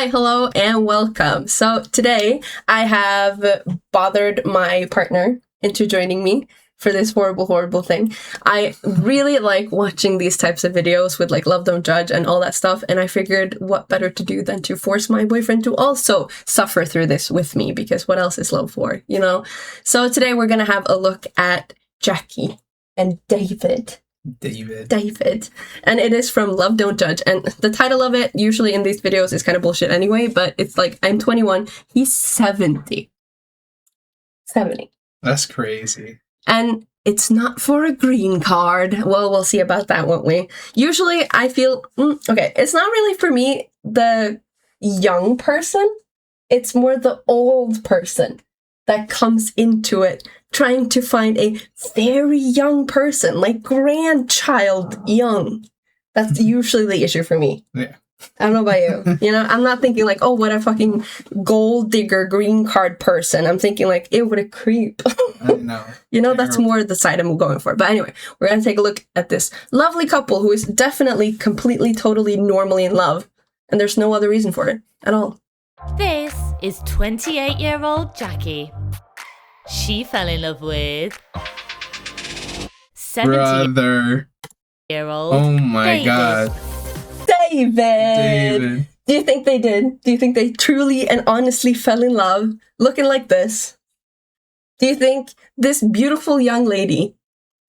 Hi, hello, and welcome. So today I have bothered my partner into joining me for this horrible thing. I really like watching these types of videos with like Love Don't Judge and all that stuff, and I figured what better to do than to force my boyfriend to also suffer through this with me, because what else is love for, you know? So today we're gonna have a look at Jackie and David. And it is from Love Don't Judge, and the title of it usually in these videos is kind of bullshit anyway, but it's like, I'm 21, he's 70. That's crazy. And it's not for a green card. Well, we'll see about that, won't we? Usually I feel, okay, it's not really for me, the young person. It's more the old person that comes into it, trying to find a very young person, like grandchild young. That's usually the issue for me. Yeah. I don't know about you. You know, I'm not thinking like, oh, what a fucking gold digger green card person. I'm thinking like, ew, what a creep. I know. You know, that's more the side I'm going for. But anyway, we're going to take a look at this lovely couple who is definitely, completely, totally, normally in love. And there's no other reason for it at all. This is 28-year-old Jackie. She fell in love with 70-year-old Oh my David. God. David! Do you think they did? Do you think they truly and honestly fell in love looking like this? Do you think this beautiful young lady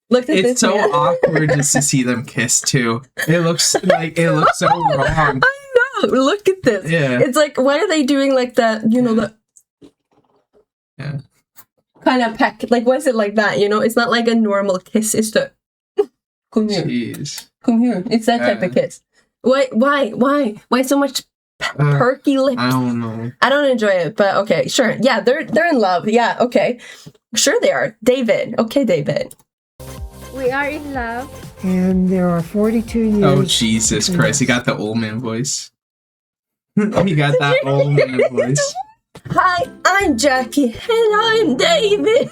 looked at this It's so man? awkward just to see them kiss too. It looks so wrong. I know! Look at this. Yeah. It's like, why are they doing like that, you know, the... Yeah. kind of peck. Like, why is it like that, you know? It's not like a normal kiss. It's the... Come here. Jeez. Come here. It's that type of kiss. Why so much perky lips? I don't know. I don't enjoy it, but okay, sure. Yeah, they're in love. Yeah, okay. Sure they are. David. Okay, David. We are in love. And there are 42 years. Oh, Jesus Christ. He got the old man voice. He got that old man voice. Hi, I'm Jackie. And I'm David.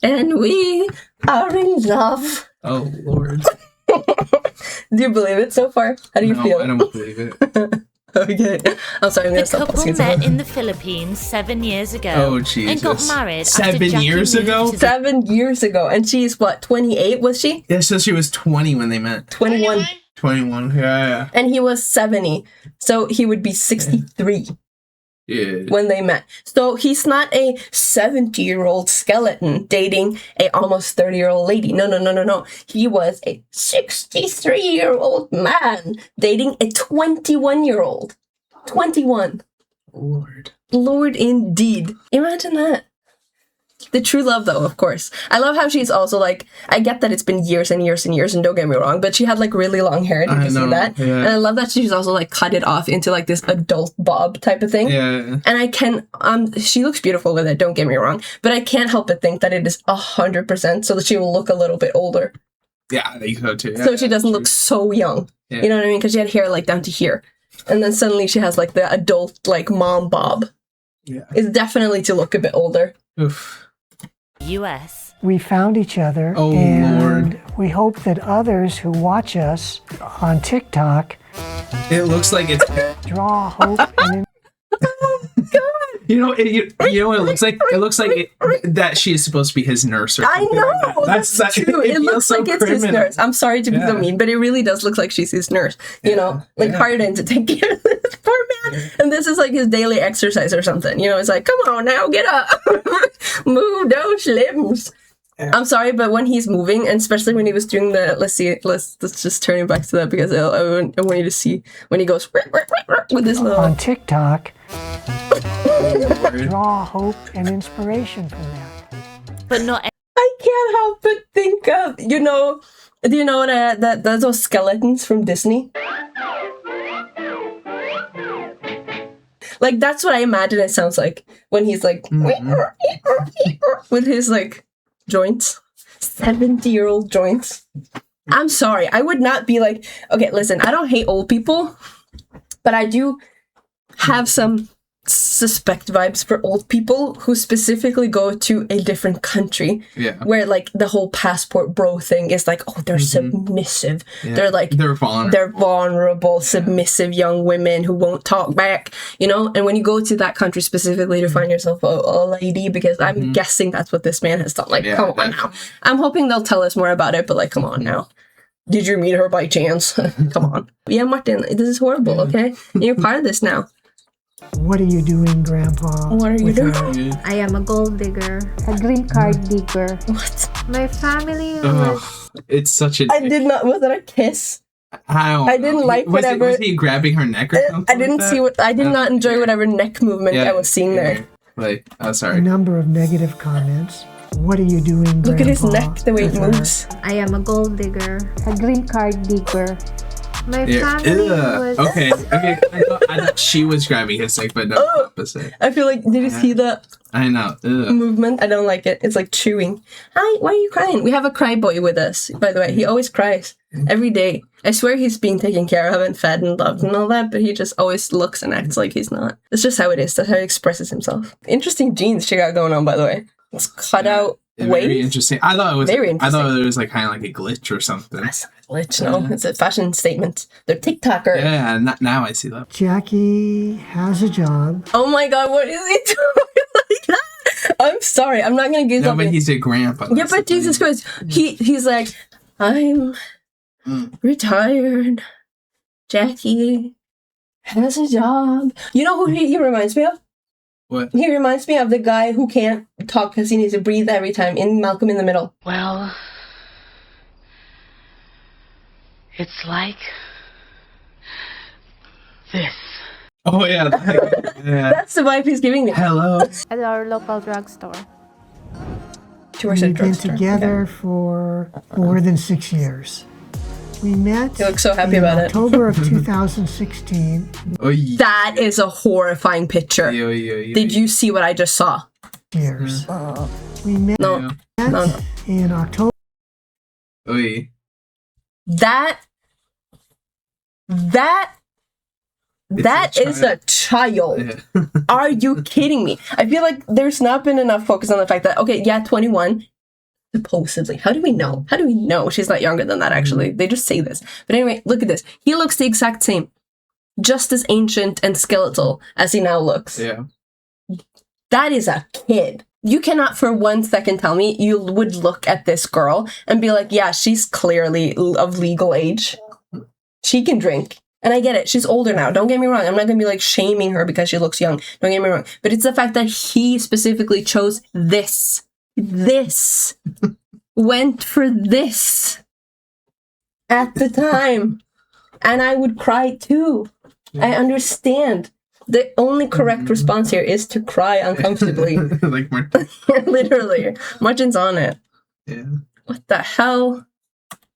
And we are in love. Oh, Lord. Do you believe it so far? How do you feel? I don't believe it. Okay. I'm sorry, I'm going to The stop couple pausing. met in the Philippines 7 years ago. Oh, Jesus. And got married 7 after Jackie years moved ago? to the 7 years ago. And she's, what, 28, was she? Yeah, so she was 20 when they met. 21. 21, yeah. And he was 70. So he would be 63. Yeah. When they met. So he's not a 70-year-old skeleton dating a almost 30-year-old lady. No. He was a 63-year-old man dating a 21-year-old. 21. Lord indeed. Imagine that. The true love, though, of course. I love how she's also, like, I get that it's been years and years and years, and don't get me wrong, but she had, like, really long hair. Did you see that? Yeah. And I love that she's also, like, cut it off into, like, this adult bob type of thing. Yeah. And I can, she looks beautiful with it, don't get me wrong, but I can't help but think that it is 100% so that she will look a little bit older. Yeah, I think so, too. Yeah, so she doesn't look so young. Yeah. You know what I mean? Because she had hair, like, down to here. And then suddenly she has, like, the adult, like, mom bob. Yeah. It's definitely to look a bit older. Oof. US. We found each other. Oh, and Lord. We hope that others who watch us on TikTok It looks like it's... draw hope and You know what it looks like? It looks like that she is supposed to be his nurse or something. I know! Like that. That's true. It looks so like it's his criminal. nurse. I'm sorry to be so mean, but it really does look like she's his nurse. You know? Like, hardened to take care of this poor man. And this is like his daily exercise or something. You know, it's like, come on now, get up. Move those limbs. Yeah. I'm sorry, but when he's moving, and especially when he was doing the, let's just turn it back to that, because I want you to see when he goes with this little... on TikTok, draw hope and inspiration from that. But not I can't help but think of, do you know that those skeletons from Disney? Like, that's what I imagine it sounds like when he's like, with his, like, joints. 70-year-old joints. I'm sorry. I would not be like, okay, listen, I don't hate old people, but I do have some suspect vibes for old people who specifically go to a different country. Yeah. Where like the whole passport bro thing is like, oh, they're submissive. Yeah. They're like they're vulnerable. They're vulnerable, submissive young women who won't talk back, you know? And when you go to that country specifically to find yourself a lady, because I'm guessing that's what this man has done. Like, come on now. I'm hoping they'll tell us more about it, but like, come on now. Did you meet her by chance? Come on. Yeah, Martin, this is horrible, okay? You're part of this now. What are you doing, Grandpa? What are you with doing? her? I am a gold digger. A green card digger. What? My family was... Ugh, it's such a. I did not. Was it a kiss? I didn't like whatever. Was he grabbing her neck or something? I didn't like see that? what. I did not enjoy whatever neck movement I was seeing there. Yeah. Like, oh, A sorry. number of negative comments. What are you doing, Look at his Grandpa, neck, the way it with her? moves. I am a gold digger. A green card digger. My Yeah. family Ugh. was... Okay. I thought she was grabbing his neck, but no, opposite. I feel like. Did you see the I know. Ugh. movement? I don't like it. It's like chewing. Hi, why are you crying? We have a cry boy with us, by the way. He always cries every day. I swear he's being taken care of and fed and loved and all that, but he just always looks and acts like he's not. It's just how it is. That's how he expresses himself. Interesting jeans she got going on, by the way. It's cut out Very waist. interesting. I thought it was. Very I thought interesting. it was like kind of like a glitch or something. That's not a glitch, no. It's a fashion statement. They're TikToker. Yeah, now I see that. Jackie has a job. Oh my god, what is he doing like that? I'm sorry, I'm not gonna give No, up. but he's a grandpa. Yeah, that's but the Jesus thing. Christ, he's like, I'm retired. Jackie has a job. You know who he reminds me of? What? He reminds me of the guy who can't talk because he needs to breathe every time in Malcolm in the Middle. Well, it's like this. Oh yeah. Yeah. That's the vibe he's giving me. Hello. At our local drugstore. She works at a We've been drugstore. together for more than 6 years. We met He looks so happy in about it. October of 2016. Oh yeah. That is a horrifying picture. Did you see what I just saw? Years. We met No. No. in October. Oh yeah. That is a child. Yeah. Are you kidding me? I feel like there's not been enough focus on the fact that, okay, yeah, 21, supposedly. How do we know? How do we know she's not younger than that, actually? They just say this. But anyway, look at this. He looks the exact same. Just as ancient and skeletal as he now looks. Yeah. That is a kid. You cannot for 1 second tell me you would look at this girl and be like, yeah, she's clearly of legal age. She can drink. And I get it. She's older now. Don't get me wrong. I'm not going to be like shaming her because she looks young. Don't get me wrong. But it's the fact that he specifically chose this. This. Went for this. At the time. And I would cry too. I understand. The only correct response here is to cry uncomfortably. Like Martin. Literally. Martin's on it. Yeah. What the hell?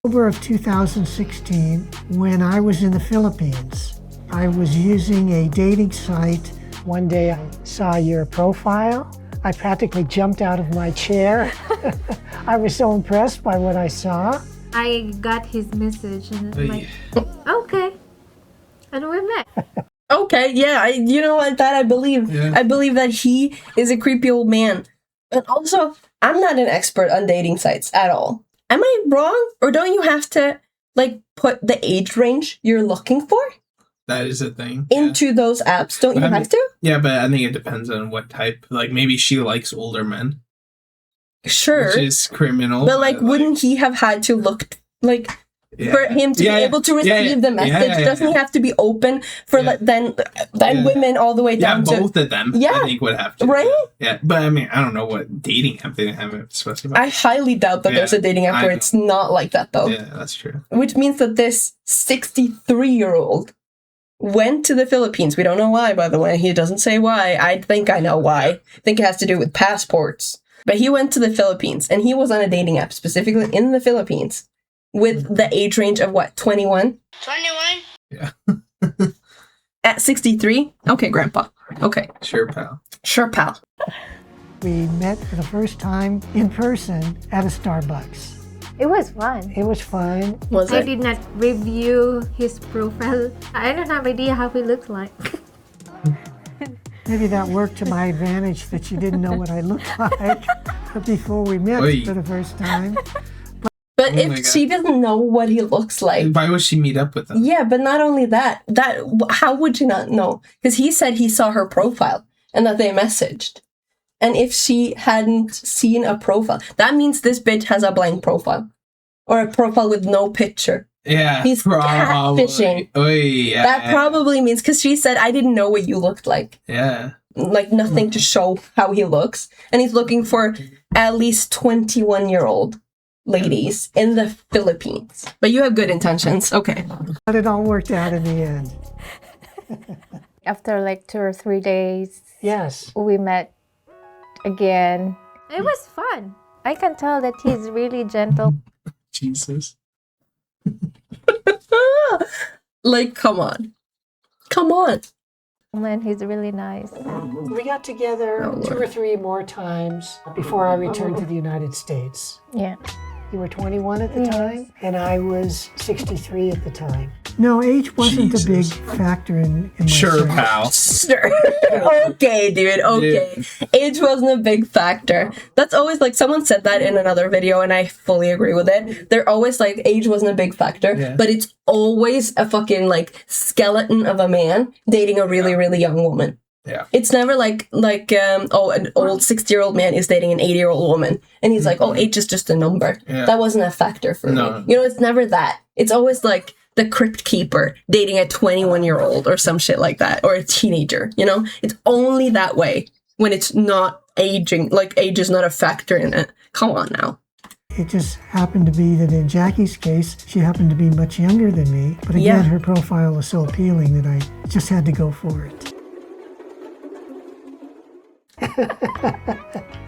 October of 2016, when I was in the Philippines, I was using a dating site. One day I saw your profile. I practically jumped out of my chair. I was so impressed by what I saw. I got his message and Oh, I'm like, okay. And we met. Okay, yeah, you know what? That I believe. Yeah. I believe that he is a creepy old man. But also, I'm not an expert on dating sites at all. Am I wrong? Or don't you have to, like, put the age range you're looking for That is a thing. into those apps? Don't you I mean- have to? Yeah, but I think it depends on what type. Like maybe she likes older men, Sure. which is criminal. But, like, wouldn't he have had to look, like, yeah. for him to Yeah, be yeah. able to Yeah, receive yeah. the message? Yeah, yeah, Doesn't he yeah. have to be open for, Yeah. like, then Yeah. women all the way Yeah, down to... both of them. Yeah. I think would have to. Right? Yeah, but I mean, I don't know what dating app they have it specified. I highly doubt that Yeah, there's a dating app I where know. it's not like that, though. Yeah, that's true. Which means that this 63-year-old went to the Philippines. We don't know why, by the way. He doesn't say why. I think I know why. I think it has to do with passports. But he went to the Philippines, and he was on a dating app, specifically in the Philippines, with the age range of what, 21? 21? Yeah, At 63? Okay, Grandpa. Okay. sure, pal. Sure, pal. We met for the first time in person at a Starbucks. It was fun. It was fun. Was I it? did not review his profile. I don't have idea how he looks like. Maybe that worked to my advantage that she didn't know what I looked like before we met Oy. for the first time. But Oh my if God. she doesn't know what he looks like, Why would she meet up with him? yeah, but not only that, how would you not know? Because he said he saw her profile and that they messaged. And if she hadn't seen a profile, that means this bitch has a blank profile. Or a profile with no picture. Yeah, He's catfishing. Oh, yeah. That probably means, because she said, I didn't know what you looked like. Yeah. Like, nothing to show how he looks. And he's looking for at least 21-year-old ladies in the Philippines. But you have good intentions. Okay. But it all worked out in the end. After like 2 or 3 days, Yes. we met again. It was fun. I can tell that he's really gentle. Jesus. Like, come on. Come on. And he's really nice. We got together 2 or 3 more times before I returned to the United States. Yeah. You were 21 at the time, and I was 63 at the time. No, age wasn't a big factor in my Sure, search. pal. Sure. Okay, dude. Okay. Age wasn't a big factor. That's always like, someone said that in another video, and I fully agree with it. They're always like, age wasn't a big factor, Yeah. but it's always a fucking like skeleton of a man dating a really, really young woman. Yeah. It's never like an old 60-year-old man is dating an 80-year-old woman, and he's like, oh, age is just a number. Yeah. That wasn't a factor for No. me. You know, it's never that. It's always like the crypt keeper dating a 21-year-old or some shit like that, or a teenager. You know, it's only that way when it's not aging. Like, age is not a factor in it. Come on now. It just happened to be that in Jackie's case, she happened to be much younger than me. But again, Yeah. her profile was so appealing that I just had to go for it.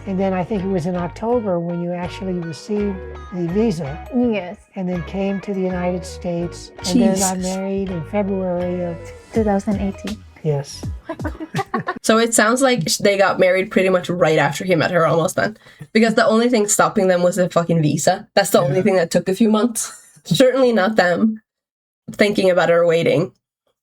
And then I think it was in October when you actually received the visa Yes. and then came to the United States and then got Jesus. married in February of, 2018. yes. So it sounds like they got married pretty much right after he met her, almost then. Because the only thing stopping them was the fucking visa. That's the only thing that took a few months. Certainly not them thinking about it or waiting.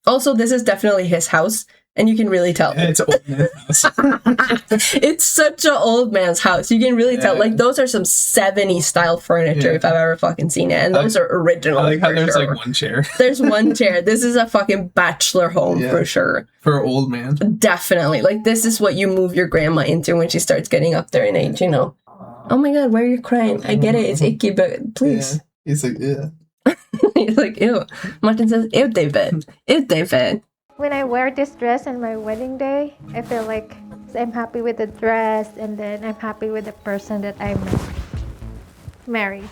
Also, this is definitely his house, and you can really tell. It's an old man's house. It's such an old man's house. You can really tell. Yeah. Like, those are some 70s style furniture Yeah. if I've ever fucking seen it. And those are original. I like how for there's sure. like one chair There's one chair. This is a fucking bachelor home Yeah. for sure. for an old man. Definitely. Like, this is what you move your grandma into when she starts getting up there in age, you know. Oh my god, why are you crying? I get it, it's icky, but please. He's like, yeah. He's like, ew. Martin says, ew, David. Ew, David. When I wear this dress on my wedding day, I feel like I'm happy with the dress, and then I'm happy with the person that I'm married.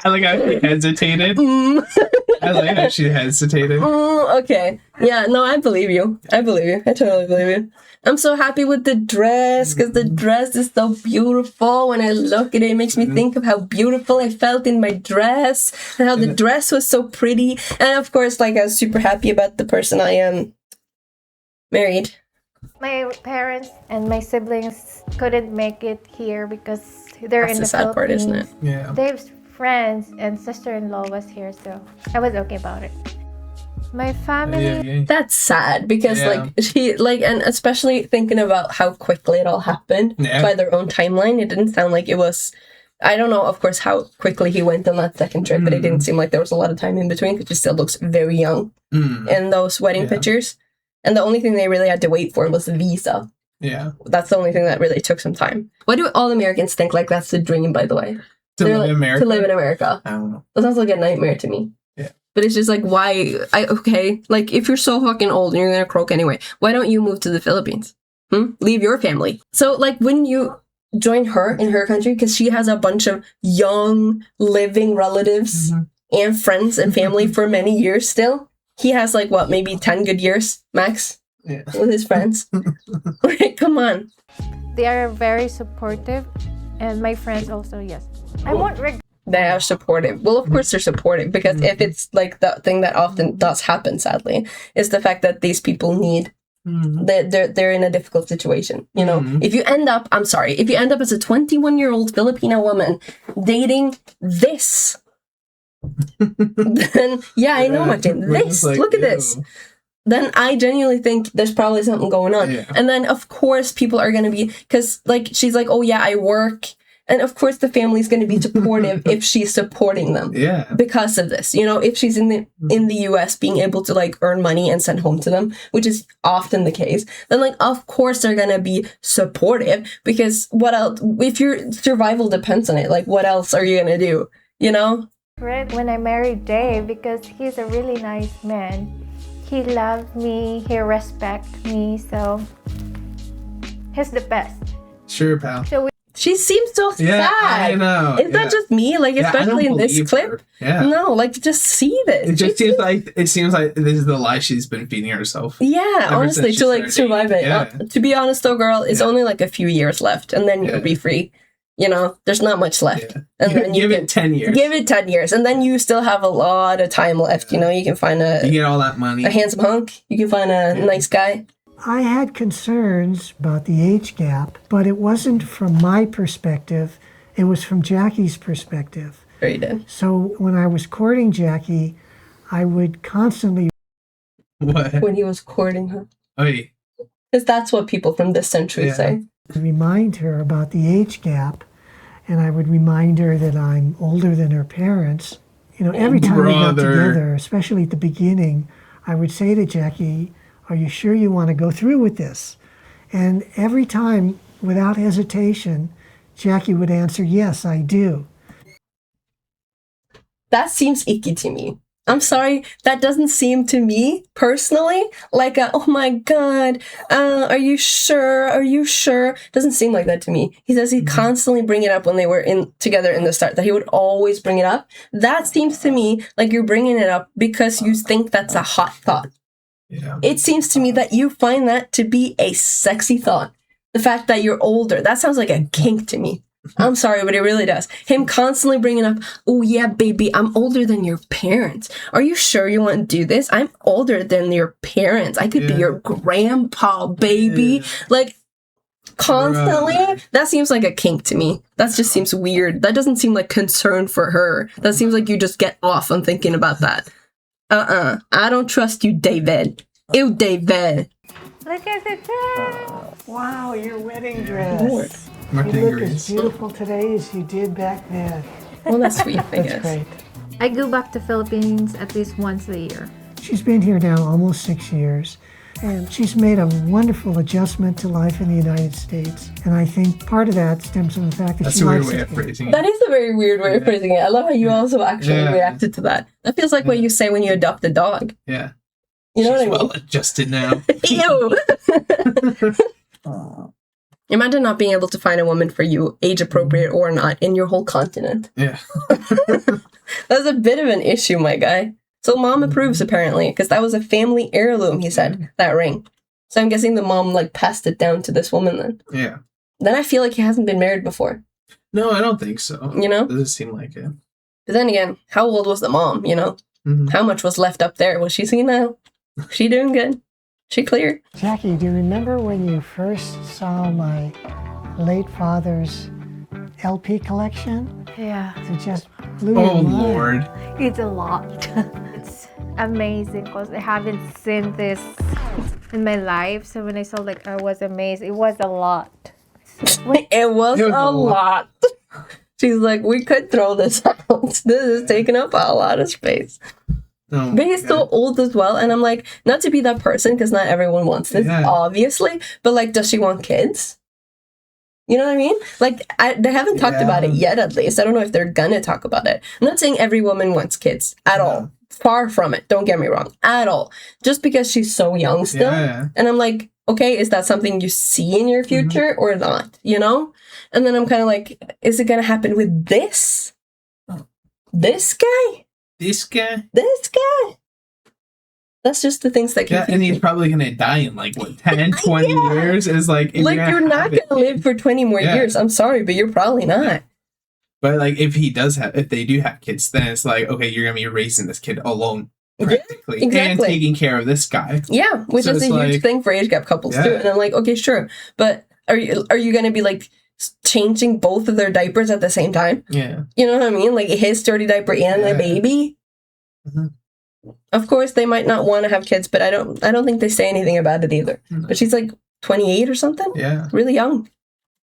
I like how she hesitated. I like how she hesitated. Okay. Yeah, no, I believe you. I believe you. I totally believe you. I'm so happy with the dress because the dress is so beautiful. When I look at it, it makes me think of how beautiful I felt in my dress and how the dress was so pretty. And of course, like, I was super happy about the person I am married. My parents and my siblings couldn't make it here because they're That's in the the sad part, isn't it? Philippines. Yeah. Dave's friends and sister-in-law was here, so I was okay about it. My family, Yeah. That's sad because, Yeah. like, she, like, and especially thinking about how quickly it all happened Yeah. by their own timeline, it didn't sound like it was. I don't know, of course, how quickly he went on that second trip, but it didn't seem like there was a lot of time in between because he still looks very young in those wedding Yeah. pictures. And the only thing they really had to wait for was the visa. Yeah. That's the only thing that really took some time. Why do all Americans think like that's the dream, by the way? To They're live like, in America. To live in America. I don't know. That sounds like a nightmare to me. Yeah. But it's just like, why? Okay, like, if you're so fucking old and you're gonna croak anyway, why don't you move to the Philippines? Leave your family. So, like, when you join her in her country, because she has a bunch of young living relatives and friends and family for many years still. He has, like, what, maybe 10 good years max Yeah. with his friends. Like, come on. they are very supportive, and my friends also, yes. I won't regret. They are supportive. Well, of course they're supportive, because if it's like the thing that often does happen, sadly, is the fact that these people need, they're in a difficult situation. You know, if you end up, I'm sorry, if you end up as a 21-year-old Filipino woman dating this, then yeah, I know, Martin. We're This, just like, look at ew. this. then I genuinely think there's probably something going on. Yeah. And then, of course, people are going to be, because, like, she's like, oh, yeah, I work. And, of course, the family's going to be supportive if she's supporting them. Yeah. Because of this. You know, if she's in the US being able to, like, earn money and send home to them, which is often the case, then, like, of course they're going to be supportive, because what else, if your survival depends on it, like, what else are you going to do? You know? When I married Dave, because he's a really nice man. He loved me, he respects me, so he's the best. Sure, pal. She seems so Yeah, sad. I know. Is that just me? Like, Yeah, I don't especially in this believe clip? her. Yeah. No, like, just see this. It just seems like this is the lie she's been feeding herself. Yeah, Ever honestly, since to, she like, started survive it. dating. Yeah. To be honest, though, girl, it's only, like, a few years left, and then you'll be free. You know, there's not much left. Yeah. And then Give it 10 years. Give it 10 years, and then you still have a lot of time left. You know, you can find You get all that money. a handsome hunk. You can find a nice guy. I had concerns about the age gap, but it wasn't from my perspective. It was from Jackie's perspective. Sure you did. So when I was courting Jackie, I would constantly What? When he was courting her. Oh, yeah. Because that's what people from this century say. remind her about the age gap, and I would remind her that I'm older than her parents. You know, every time we got together, especially at the beginning, I would say to Jackie, "Are you sure you want to go through with this?" And every time, without hesitation, Jackie would answer, "Yes, I do." That seems icky to me. I'm sorry, that doesn't seem to me, personally, like a, oh my god, are you sure? Are you sure? Doesn't seem like that to me. He says he'd constantly bring it up when they were together in the start, that he would always bring it up. That seems to me like you're bringing it up because you think that's a hot thought. Yeah. It seems to me that you find that to be a sexy thought. The fact that you're older, that sounds like a kink to me. I'm sorry, but it really does. Him constantly bringing up, oh yeah, baby, I'm older than your parents. Are you sure you want to do this? I'm older than your parents. I could be your grandpa, baby. Like, constantly, that seems like a kink to me. That just seems weird. That doesn't seem like concern for her. That seems like you just get off on thinking about that. I don't trust you, David. Ew, David. Look at the dress. Wow, your wedding dress. You Martin look agrees. as beautiful today as you did back then. Well, that's sweet, I That's guess. great. I go back to Philippines at least once a year. She's been here now almost 6 years, and she's made a wonderful adjustment to life in the United States. And I think part of that stems from the fact that That's she a weird likes way it of here. phrasing it. That is a very weird way of phrasing it. I love how you also actually Yeah. reacted to that. That feels like what you say when you adopt a dog. Yeah. You know She's what I mean? well adjusted now. Ew. Imagine not being able to find a woman for you, age appropriate or not, in your whole continent. Yeah. That's a bit of an issue, my guy. So mom approves, apparently, because that was a family heirloom, he said, that ring. So I'm guessing the mom, like, passed it down to this woman then. Yeah. Then I feel like he hasn't been married before, No, I don't think so. you know? Doesn't seem like it. But then again, how old was the mom, you know? Mhm. How much was left up there? Was she senile? She doing good? She clear? Jackie, do you remember when you first saw my late father's LP collection? Yeah, It just blew Oh, your mind. Lord. it's a lot. It's amazing because I haven't seen this in my life. So when I saw, like, I was amazed. It was a lot. It was a lot. She's like, we could throw this out. This is taking up a lot of space. Oh, But he's so old as well. And I'm like, not to be that person, because not everyone wants this, Yeah. obviously. But, like, does she want kids? You know what I mean? Like, they haven't talked about it yet, at least. I don't know if they're gonna talk about it. I'm not saying every woman wants kids at all. Far from it. Don't get me wrong. At all. Just because she's so young still. Yeah. And I'm like, okay, is that something you see in your future or not? You know? And then I'm kind of like, is it gonna happen with this? This guy? This guy? This guy? That's just the things that Yeah, confuse and he's me. probably going to die in like, what, 10, 20 years? Is like, if Like, you're not have gonna live for 20 more Yeah. years. I'm sorry, but you're probably not. But like, if they do have kids, then it's like, okay, you're going to be raising this kid alone, practically. And exactly. taking care of this guy. Yeah, which So is a it's huge like- thing for age gap couples too. Yeah. And I'm like, okay, sure, but are you gonna be like changing both of their diapers at the same time? Yeah. You know what I mean? Like his dirty diaper and the Yeah. baby. Mhm. Of course, they might not want to have kids, but I don't think they say anything about it either. But she's like 28 or something. Yeah. Really young.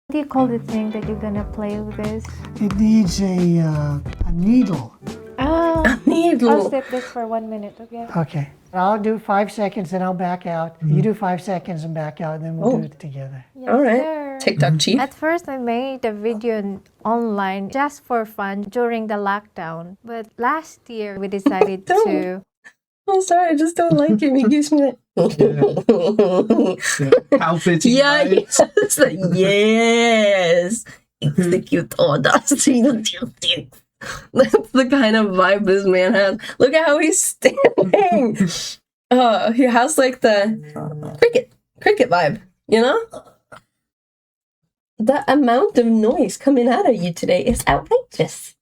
What do you call the thing that you're gonna play with this? It needs a needle. Oh, I'll Needle. set this for 1 minute, okay? Okay. I'll do 5 seconds and I'll back out. You do 5 seconds and back out, and then we'll do it together. Yes, All right. sir. TikTok chief. At first, I made a video online just for fun during the lockdown. But last year, we decided to. Oh, sorry, I just don't like him. He gives me that. Palpitating Yeah, vibes. yes. Yes. Execute audacity. That's the kind of vibe this man has. Look at how he's standing. He has like the cricket vibe, you know? The amount of noise coming out of you today is outrageous.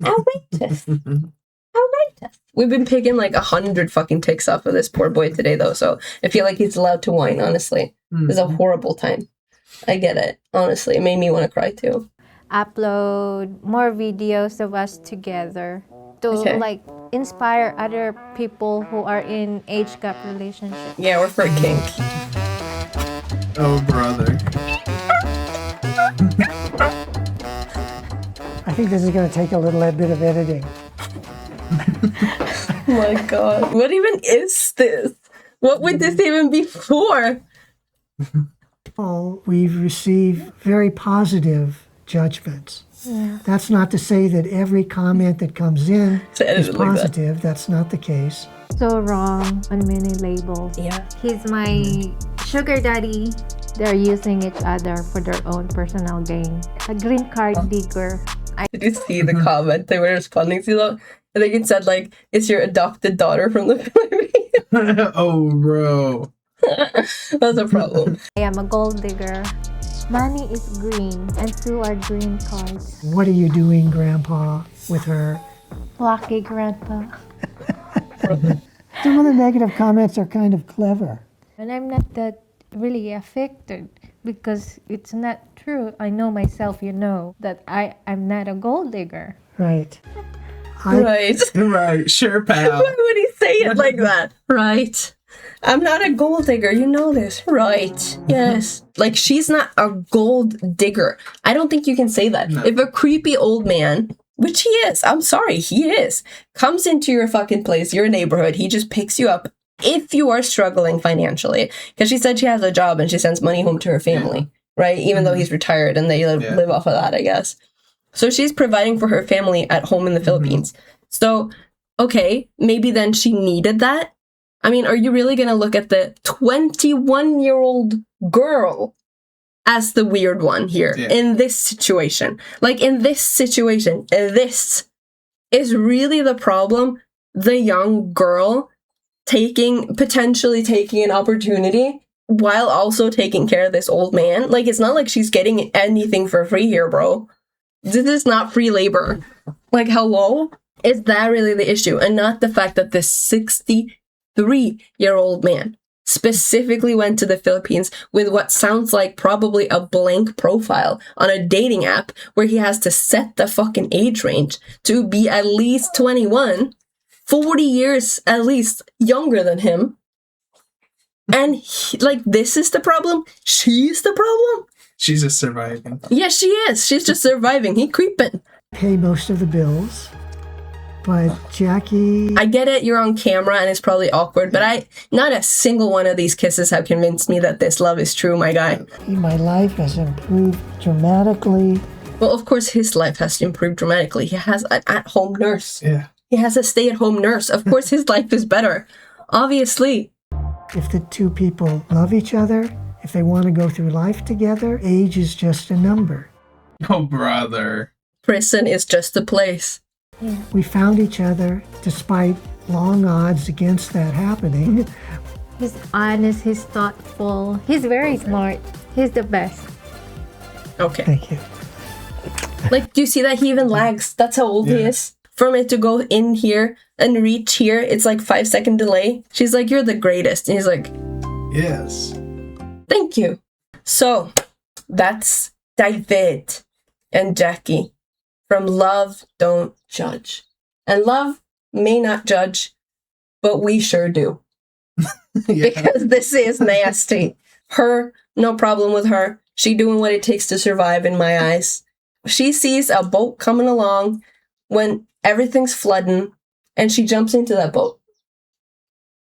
Outrageous. Outrageous. We've been picking like 100 fucking ticks off of this poor boy today, though, so I feel like he's allowed to whine, honestly. It's a horrible time. I get it. Honestly, it made me want to cry, too. Upload more videos of us together to like inspire other people who are in age gap relationships. Yeah, we're for a kink. Oh, brother. I think this is going to take a little bit of editing. Oh my god. What even is this? What would this even be for? Oh, we've received very positive judgments. Yeah. That's not to say that every comment that comes in is Edited like that. positive. That's not the case. So wrong on many labels. Yeah. He's my sugar daddy. They're using each other for their own personal gain. A green card digger. Did you see the comment they were responding to though? I think it said like, it's your adopted daughter from the Philippines. Oh, bro. That's a problem. I am a gold digger. Money is green, and so are green cards. What are you doing, Grandpa, with her? Lucky grandpa. Some of the negative comments are kind of clever. And I'm not that really affected because it's not true. I know myself, you know, that I'm not a gold digger. Right. Right. Right. Sure, pal. Why would he say it like that? Right. I'm not a gold digger. You know this. Right. Yes. Like, she's not a gold digger. I don't think you can say that. No. If a creepy old man, which he is, I'm sorry, he is, comes into your fucking place, your neighborhood, he just picks you up if you are struggling financially. Because she said she has a job and she sends money home to her family, right? Even though he's retired and they live off of that, I guess. So she's providing for her family at home in the Philippines. So, okay, maybe then she needed that. I mean, are you really going to look at the 21-year-old girl as the weird one here in this situation? Like, in this situation, this is really the problem. The young girl potentially taking an opportunity while also taking care of this old man. Like, it's not like she's getting anything for free here, bro. This is not free labor. Like, hello? Is that really the issue? And not the fact that this 63-year-old man specifically went to the Philippines with what sounds like probably a blank profile on a dating app where he has to set the fucking age range to be at least 21, 40 years at least younger than him. And this is the problem? She's the problem? She's just surviving. Yeah, she is. She's just surviving. He creeping. Pay most of the bills. But Jackie... I get it, you're on camera and it's probably awkward, but not a single one of these kisses have convinced me that this love is true, my guy. My life has improved dramatically. Well, of course his life has improved dramatically. He has an at-home nurse. Yeah. He has a stay-at-home nurse. Of course his life is better. Obviously. If the two people love each other, if they want to go through life together, age is just a number. Oh, brother. Prison is just a place. We found each other despite long odds against that happening. He's honest, he's thoughtful, he's very smart. He's the best. Okay. Thank you. Like, do you see that he even lags? That's how old he is. From it to go in here and reach here, it's like 5-second delay. She's like, you're the greatest. And he's like, Yes. thank you. So, that's David and Jackie from Love Don't Judge. And love may not judge, but we sure do. Yeah. Because this is nasty. Her, no problem with her. She doing what it takes to survive in my eyes. She sees a boat coming along when everything's flooding, and she jumps into that boat.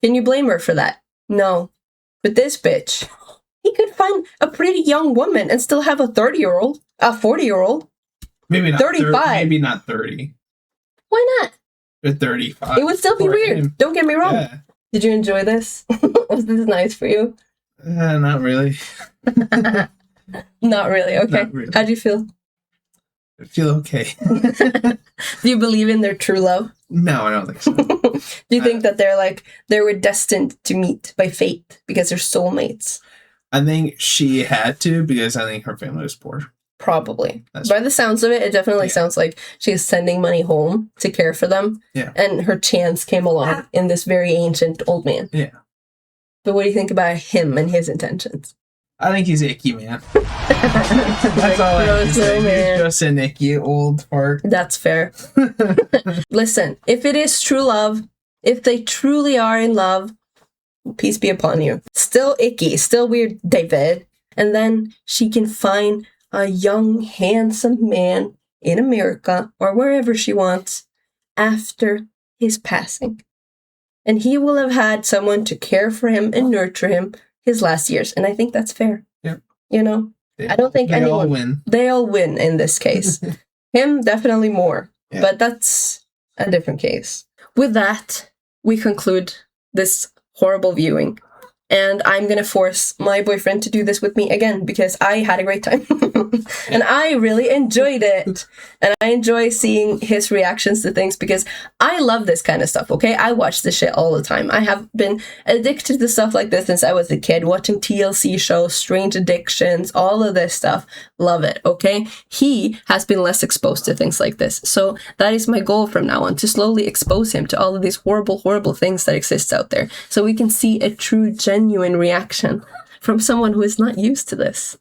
Can you blame her for that? No. But this bitch, he could find a pretty young woman and still have a 30-year-old, a 40-year-old. Maybe not 35. Maybe not 30. Why not? But 35. It would still be for weird. him. Don't get me wrong. Yeah. Did you enjoy this? Was this nice for you? Not really. Not really. Okay. Not really. How'd you feel? I feel okay. Do you believe in their true love? No, I don't think so. Do you think that they were destined to meet by fate because they're soulmates? I think she had to because I think her family was poor. Probably. That's By the sounds of it, it definitely Yeah. sounds like she's sending money home to care for them. Yeah. And her chance came along in this very ancient old man. Yeah. But what do you think about him and his intentions? I think he's icky, man. That's all I have to Gross little say. man. He's just an icky old fart. That's fair. Listen, if it is true love, if they truly are in love, peace be upon you. Still icky, still weird, David. And then she can find a young, handsome man in America or wherever she wants after his passing. And he will have had someone to care for him and nurture him his last years. And I think that's fair. Yep. You know? They, I don't think they all anyone... win. They all win in this case. Him, definitely more. Yeah. But that's a different case. With that, we conclude this horrible viewing. And I'm going to force my boyfriend to do this with me again because I had a great time. And I really enjoyed it. And I enjoy seeing his reactions to things because I love this kind of stuff, okay? I watch this shit all the time. I have been addicted to stuff like this since I was a kid, watching TLC shows, Strange Addictions, all of this stuff. Love it, okay? He has been less exposed to things like this. So that is my goal from now on, to slowly expose him to all of these horrible, horrible things that exist out there. So we can see a true, genuine reaction from someone who is not used to this.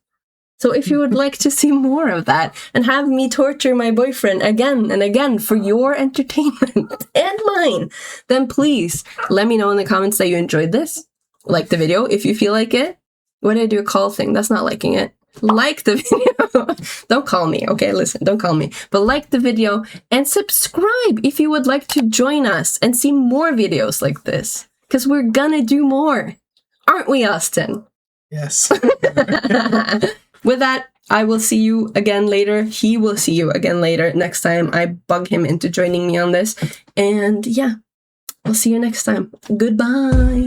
So if you would like to see more of that and have me torture my boyfriend again and again for your entertainment and mine, then please let me know in the comments that you enjoyed this. Like the video if you feel like it. What did I do? A call thing? That's not liking it. Like the video. Don't call me, okay? Listen, don't call me. But like the video and subscribe if you would like to join us and see more videos like this. Because we're gonna do more. Aren't we, Austin? Yes. With that, I will see you again later. He will see you again later next time I bug him into joining me on this. And yeah, I'll see you next time. Goodbye.